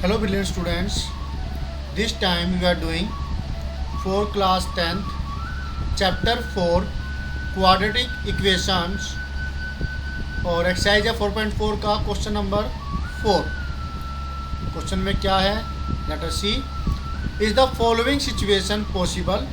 Hello brilliant students. This time we are doing for class 10th chapter 4 quadratic equations और exercise है 4.4 का question number 4। Question में क्या है, let us see. Is the following situation possible?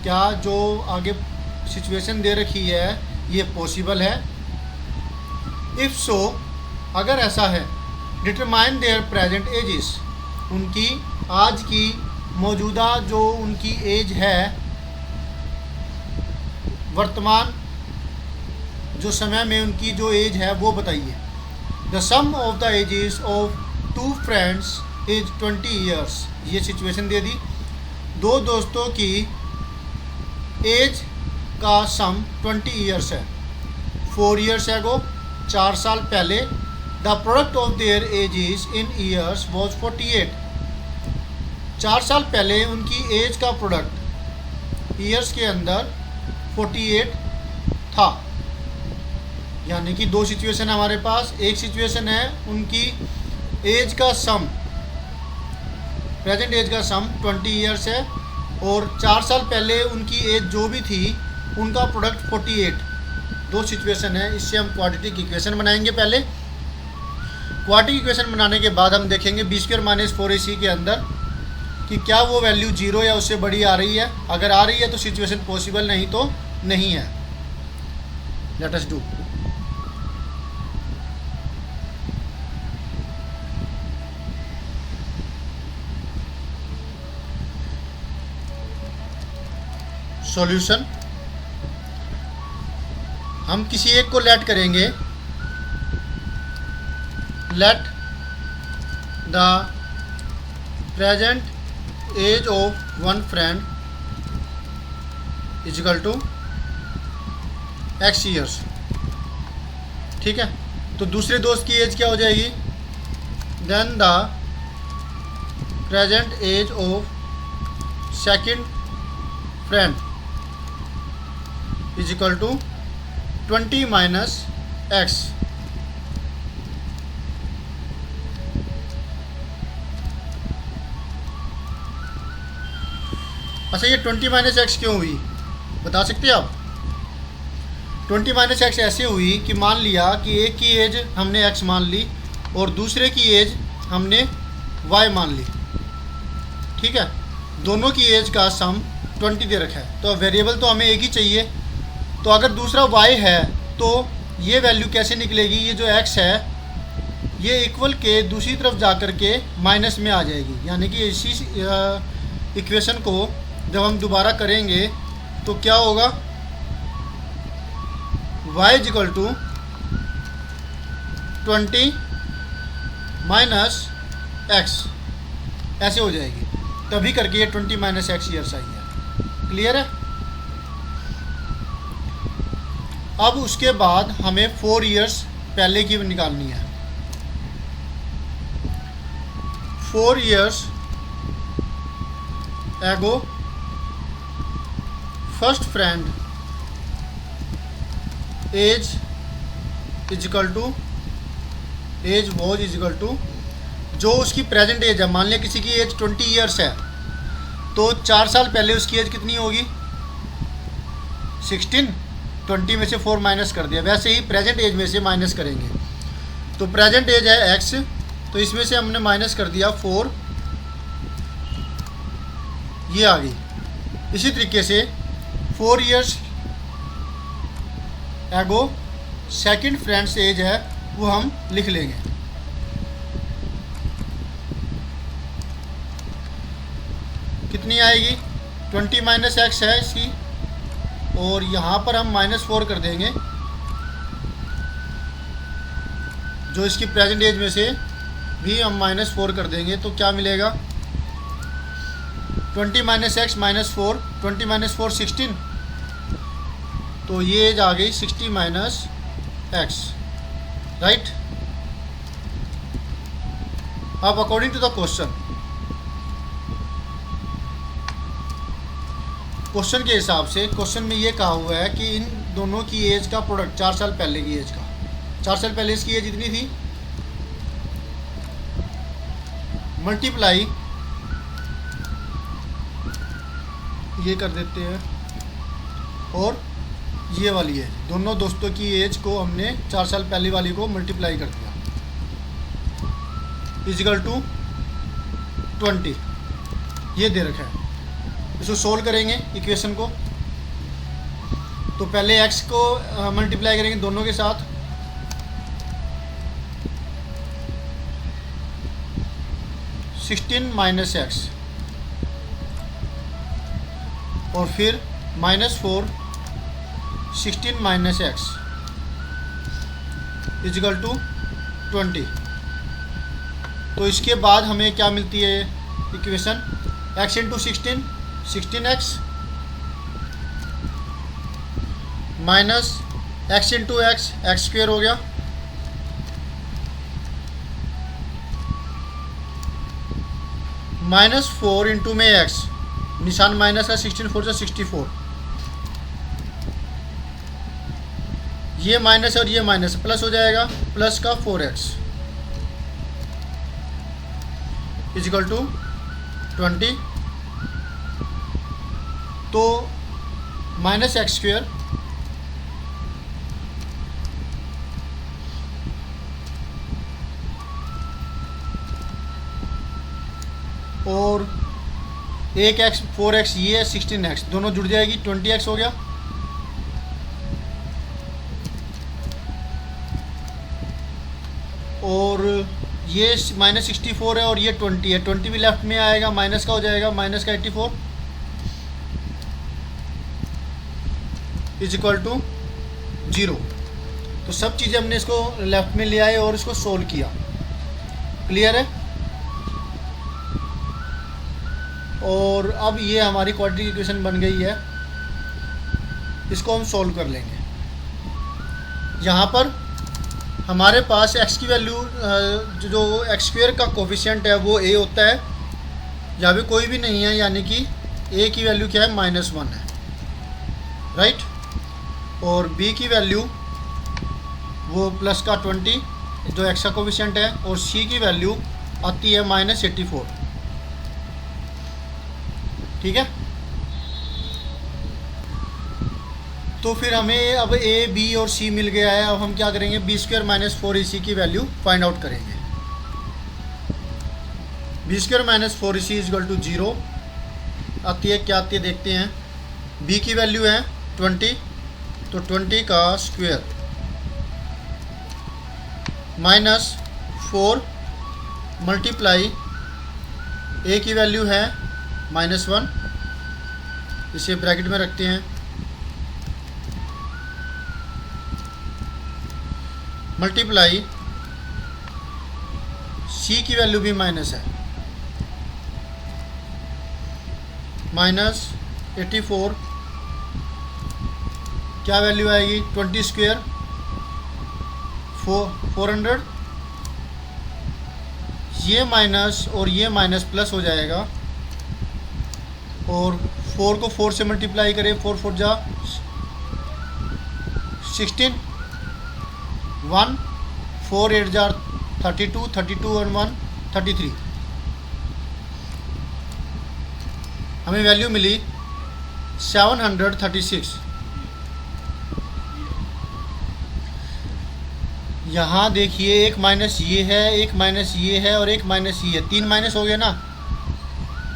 क्या जो आगे सिचुएशन दे रखी है ये पॉसिबल है? इफ़ सो, अगर ऐसा है, डिटरमाइन देयर प्रेजेंट एजेस, उनकी आज की मौजूदा जो उनकी एज है, वर्तमान जो समय में उनकी जो एज है वो बताइए। The sum of the ages of two friends is 20 years. ये सिचुएशन दे दी, दो दोस्तों की एज का सम 20 ईयर्स है। 4 ईयर्स एगो, 4 साल पहले, the product of their edges in years was 48। 4 साल पहले उनकी एज का प्रोडक्ट ईयर्स के अंदर 48 था। यानी कि दो सिचुएशन है हमारे पास। एक सिचुएशन है उनकी एज का सम, प्रेजेंट एज का सम 20 ईयर्स है, और 4 साल पहले उनकी एज जो भी थी उनका प्रोडक्ट 48। दो सिचुएशन है, इससे हम क्वाड्रेटिक इक्वेशन बनाएंगे। पहले क्वाड्रेटिक इक्वेशन बनाने के बाद हम देखेंगे b² - 4ac के अंदर कि क्या वो वैल्यू 0 या उससे बड़ी आ रही है। अगर आ रही है तो सिचुएशन पॉसिबल, नहीं तो नहीं है। Let us do. सॉल्यूशन, हम किसी एक को लेट करेंगे। Let the present age of one friend is equal to x years. ठीक है, तो दूसरे दोस्त की एज क्या हो जाएगी? Then the present age of second friend is equal to 20 - x। अच्छा, ये 20 - x क्यों हुई बता सकते हैं आप? 20 - x ऐसे हुई कि मान लिया कि एक की एज हमने x मान ली और दूसरे की एज हमने y मान ली। ठीक है, दोनों की एज का सम 20 दे रखा है, तो वेरिएबल तो हमें एक ही चाहिए। तो अगर दूसरा y है तो ये वैल्यू कैसे निकलेगी? ये जो x है ये इक्वल के दूसरी तरफ जा कर के माइनस में आ जाएगी। यानी कि इसी इक्वेशन को जब हम दोबारा करेंगे तो क्या होगा? y is equal to 20 - x ऐसे हो जाएगी, तभी करके ये 20 - x ईयर्स आई है। क्लियर है? अब उसके बाद हमें 4 ईयर्स पहले की निकालनी है। 4 years ago first friend age is equal to age was is equal to जो उसकी प्रेजेंट एज है। मान लिया किसी की एज 20 ईयर्स है, तो 4 साल पहले उसकी एज कितनी होगी? 16। 20 में से 4 माइनस कर दिया। वैसे ही प्रेजेंट एज में से माइनस करेंगे, तो प्रेजेंट एज है x, तो इसमें से हमने माइनस कर दिया 4, ये आ गई। इसी तरीके से 4 ईयर्स एगो सेकंड फ्रेंड्स एज है, वो हम लिख लेंगे। कितनी आएगी? 20 - x है इसकी, और यहाँ पर हम -4 कर देंगे। जो इसकी प्रेजेंट एज में से भी हम -4 कर देंगे, तो क्या मिलेगा? 20 - x -4, 20 - 4 16, तो ये एज आ गई 60 - x। राइट? अब अकॉर्डिंग टू द क्वेश्चन के हिसाब से, क्वेश्चन में ये कहा हुआ है कि इन दोनों की एज का प्रोडक्ट 4 साल पहले की एज का, 4 साल पहले इसकी एज इतनी थी मल्टीप्लाई, ये कर देते हैं, और ये वाली है, दोनों दोस्तों की एज को हमने 4 साल पहले वाली को मल्टीप्लाई कर दिया, इजिकल टू 20, ये दे रखा है। इसको सोल्व करेंगे इक्वेशन को, तो पहले x को मल्टीप्लाई करेंगे दोनों के साथ, -16 x, और फिर -4 16 x इजिकल टू 20। तो इसके बाद हमें क्या मिलती है equation, x into 16 x minus x into x square हो गया, -4 इंटू में x, निशान माइनस का, 16 4 से 64, ये माइनस और ये माइनस प्लस हो जाएगा, प्लस का 4x इजिकल टू 20। तो -x स्क्वेयर और एक x 4x ये है, 16x दोनों जुड़ जाएगी, 20x हो गया, और ये -64 है और ये 20 है, 20 भी लेफ्ट में आएगा, माइनस का हो जाएगा, माइनस का 84 इज इक्वल टू 0। तो सब चीज़ें हमने इसको लेफ्ट में ले आए और इसको सोल्व किया। क्लियर है? और अब ये हमारी क्वाड्रेटिक इक्वेशन बन गई है, इसको हम सोल्व कर लेंगे। यहाँ पर हमारे पास x की वैल्यू जो एक्स स्क्वेयर का कोफिशिएंट है वो a होता है, यहाँ भी कोई भी नहीं है, यानी कि a की वैल्यू क्या है, -1 है, राइट। और b की वैल्यू वो प्लस का 20 जो x का कोफिशिएंट है, और c की वैल्यू आती है -84। ठीक है, तो फिर हमें अब a, b और c मिल गया है। अब हम क्या करेंगे, b² - 4ac की वैल्यू फाइंड आउट करेंगे। b² - 4ac इक्वल टू 0 आती है, क्या आती है देखते हैं। b की वैल्यू है 20, तो 20 का स्क्वायर -4 मल्टीप्लाई a की वैल्यू है -1, इसे ब्रैकेट में रखते हैं, मल्टीप्लाई c की वैल्यू भी माइनस है, -84 क्या वैल्यू आएगी, 20 स्क्वायर 400, ये माइनस और ये माइनस प्लस हो जाएगा, और 4 को 4 से मल्टीप्लाई करें, 4 4 जा 16, 1 4 8 जा 32, 32 और 1 33, हमें वैल्यू मिली 736। यहाँ देखिए, एक माइनस ये है, एक माइनस ये है, और एक माइनस ये है, 3 माइनस हो गया ना,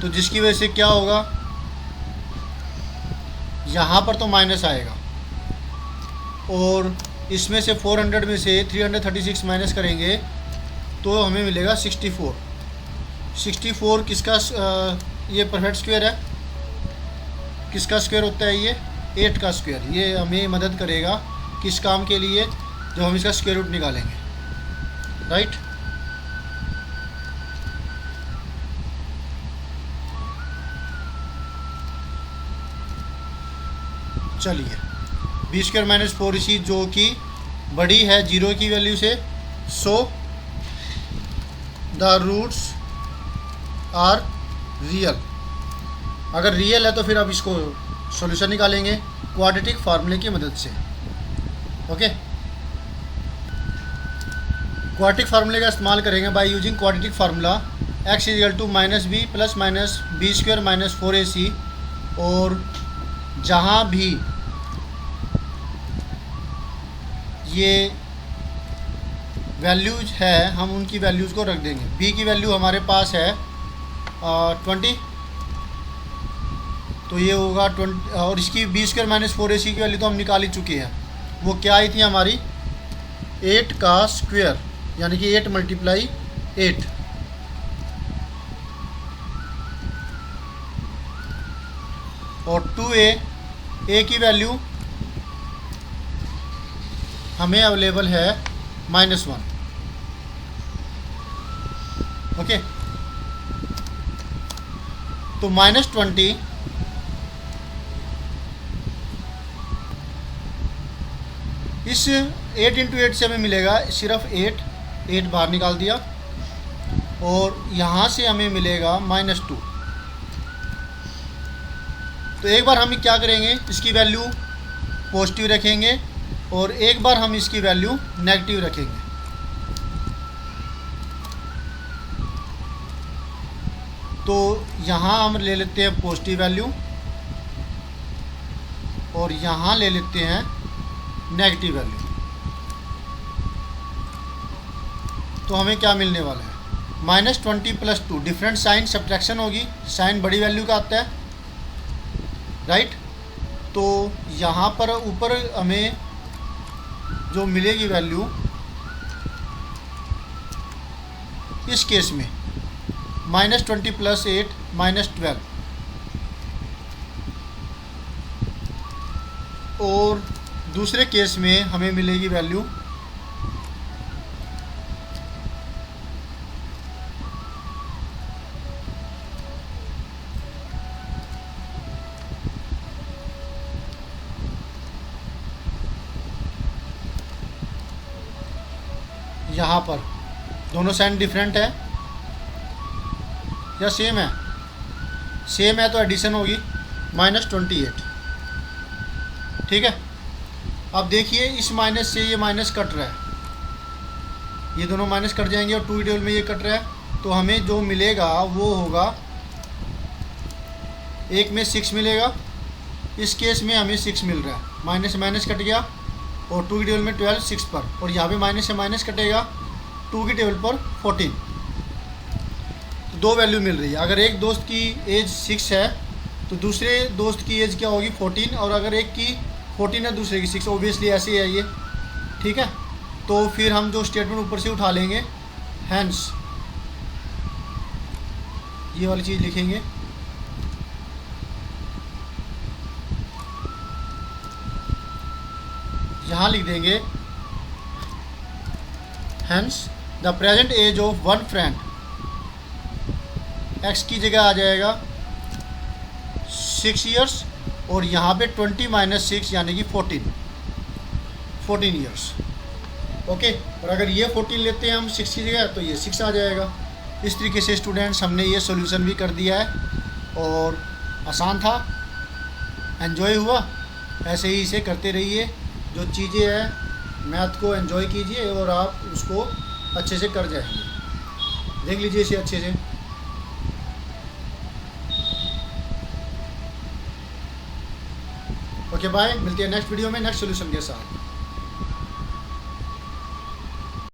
तो जिसकी वजह से क्या होगा, यहाँ पर तो माइनस आएगा, और इसमें से 400 में से 336 माइनस करेंगे तो हमें मिलेगा 64। 64 किसका ये परफेक्ट स्क्वायर है, किसका स्क्वायर होता है, ये 8 का स्क्वायर। ये हमें मदद करेगा किस काम के लिए, जब हम इसका स्क्वायर रूट निकालेंगे, राइट। चलिए, b² - 4ac जो कि बड़ी है 0 की वैल्यू से, so the roots are real. अगर रियल है तो फिर अब इसको सॉल्यूशन निकालेंगे क्वाड्रेटिक फार्मूले की मदद से। ओके, क्वाड्रेटिक फार्मूले का इस्तेमाल करेंगे by using quadratic formula x is equal to minus b plus minus b square minus 4ac, और जहाँ भी ये वैल्यूज है हम उनकी वैल्यूज़ को रख देंगे। b की वैल्यू हमारे पास है 20, तो ये होगा 20, और इसकी बी स्क्वायर माइनस 4ac की वैल्यू तो हम निकाल ही चुके हैं। वो क्या आई थी हमारी 8 का स्क्वायर, यानी कि 8 मल्टीप्लाई 8। और 2a की वैल्यू हमें अवेलेबल है -1। ओके, तो -20 इस 8 इंटू 8 से हमें मिलेगा सिर्फ 8 बाहर निकाल दिया, और यहाँ से हमें मिलेगा -2। तो एक बार हम क्या करेंगे, इसकी वैल्यू पॉजिटिव रखेंगे और एक बार हम इसकी वैल्यू नेगेटिव रखेंगे। तो यहाँ हम ले लेते हैं पॉजिटिव वैल्यू और यहाँ ले लेते हैं नेगेटिव वैल्यू। तो हमें क्या मिलने वाला है, -20 + 2, डिफरेंट साइन सब्ट्रैक्शन होगी, साइन बड़ी वैल्यू का आता है, राइट। तो यहाँ पर ऊपर हमें जो मिलेगी वैल्यू इस केस में -20 + 8 -12, और दूसरे केस में हमें मिलेगी वैल्यू यहाँ पर। दोनों साइन डिफरेंट है या सेम है? सेम है तो एडिशन होगी -28, ठीक है। अब देखिए इस माइनस से ये माइनस कट रहा है, ये दोनों माइनस कट जाएंगे और 2 टेबल में ये कट रहा है, तो हमें जो मिलेगा वो होगा, एक में 6 मिलेगा, इस केस में हमें 6 मिल रहा है, माइनस से माइनस कट गया और 2 की टेबल में 12 6 पर, और यहाँ पे माइनस से माइनस कटेगा 2 की टेबल पर 14। तो 2 वैल्यू मिल रही है। अगर एक दोस्त की एज 6 है तो दूसरे दोस्त की एज क्या होगी 14, और अगर एक की 14 है दूसरे की 6, ओबियसली ऐसे ही है ये, ठीक है। तो फिर हम जो स्टेटमेंट ऊपर से उठा लेंगे, हैंस ये वाली चीज़ लिखेंगे, यहाँ लिख देंगे hence the present age of one friend, x की जगह आ जाएगा 6 ईयर्स, और यहाँ पे 20 - 6 यानी कि 14 ईयर्स। ओके, और अगर ये 14 लेते हैं हम 6 की जगह तो ये 6 आ जाएगा। इस तरीके से स्टूडेंट्स हमने ये सॉल्यूशन भी कर दिया है, और आसान था, एंजॉय हुआ। ऐसे ही इसे करते रहिए, जो चीज़ें हैं मैथ को एंजॉय कीजिए और आप उसको अच्छे से कर जाएंगे। देख लीजिए इसे अच्छे से। ओके बाय, मिलते हैं नेक्स्ट वीडियो में नेक्स्ट सॉल्यूशन के साथ।